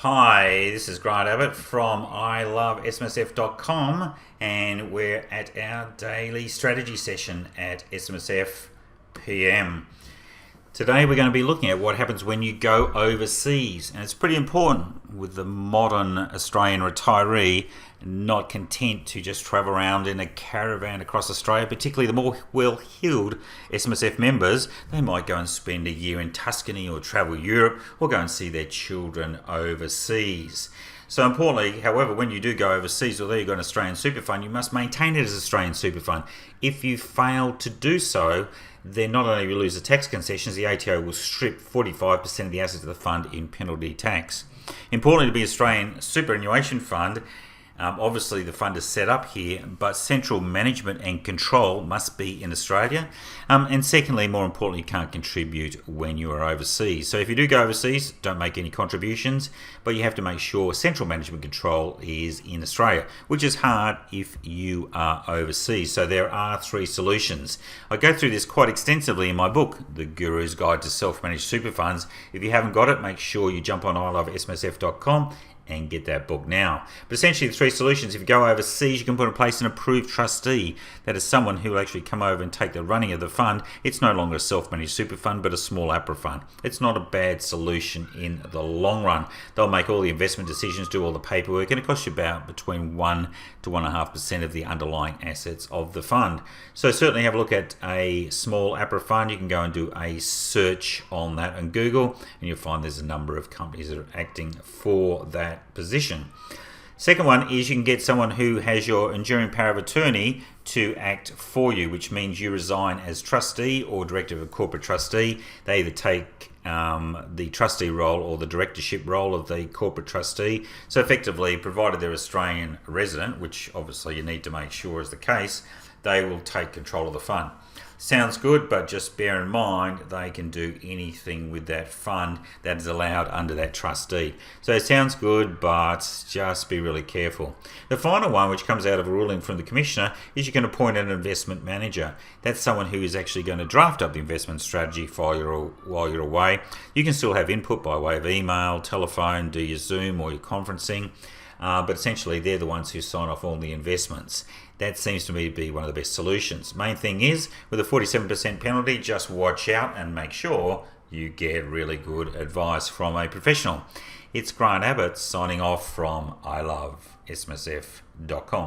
Hi, this is Grant Abbott from ilovesmsf.com, and we're at our daily strategy session at SMSF PM. Today we're going to be looking at what happens when you go overseas, and it's pretty important with the modern Australian retiree not content to just travel around in a caravan across Australia, particularly the more well-heeled SMSF members. They might go and spend a year in Tuscany or travel Europe or go and see their children overseas. So importantly, however, when you do go overseas, although you've got an Australian super fund, you must maintain it as an Australian super fund. If you fail to do so, then not only will you lose the tax concessions, the ATO will strip 45% of the assets of the fund in penalty tax. Importantly, to be Australian superannuation fund, obviously the fund is set up here, but central management and control must be in Australia. And secondly, more importantly, you can't contribute when you are overseas. So if you do go overseas, don't make any contributions, but you have to make sure central management control is in Australia, which is hard if you are overseas. So there are three solutions. I go through this quite extensively in my book, The Guru's Guide to Self-Managed Super Funds. If you haven't got it, make sure you jump on ilovesmsf.com and get that book now. But essentially the three solutions: if you go overseas, you can put in place an approved trustee. That is someone who will actually come over and take the running of the fund. It's no longer a self-managed super fund, but a small APRA fund. It's not a bad solution in the long run. They'll make all the investment decisions, do all the paperwork, and it costs you about between 1 to 1.5% of the underlying assets of the fund. So certainly have a look at a small APRA fund. You can go and do a search on that on Google, and you'll find there's a number of companies that are acting for that position. Second one is you can get someone who has your enduring power of attorney to act for you, which means you resign as trustee or director of a corporate trustee. They either take the trustee role or the directorship role of the corporate trustee. So effectively, provided they're Australian resident, which obviously you need to make sure is the case, they will take control of the fund. Sounds good, but just bear in mind they can do anything with that fund that is allowed under that trustee. So it sounds good, but just be really careful. The final one, which comes out of a ruling from the Commissioner, is you can appoint an investment manager. That's someone who is actually going to draft up the investment strategy while you're away. You can still have input by way of email, telephone, do your Zoom or your conferencing. But essentially they're the ones who sign off all the investments. That seems to me to be one of the best solutions. Main thing is, with a 47% penalty, just watch out and make sure you get really good advice from a professional. It's Grant Abbott signing off from ilovesmsf.com.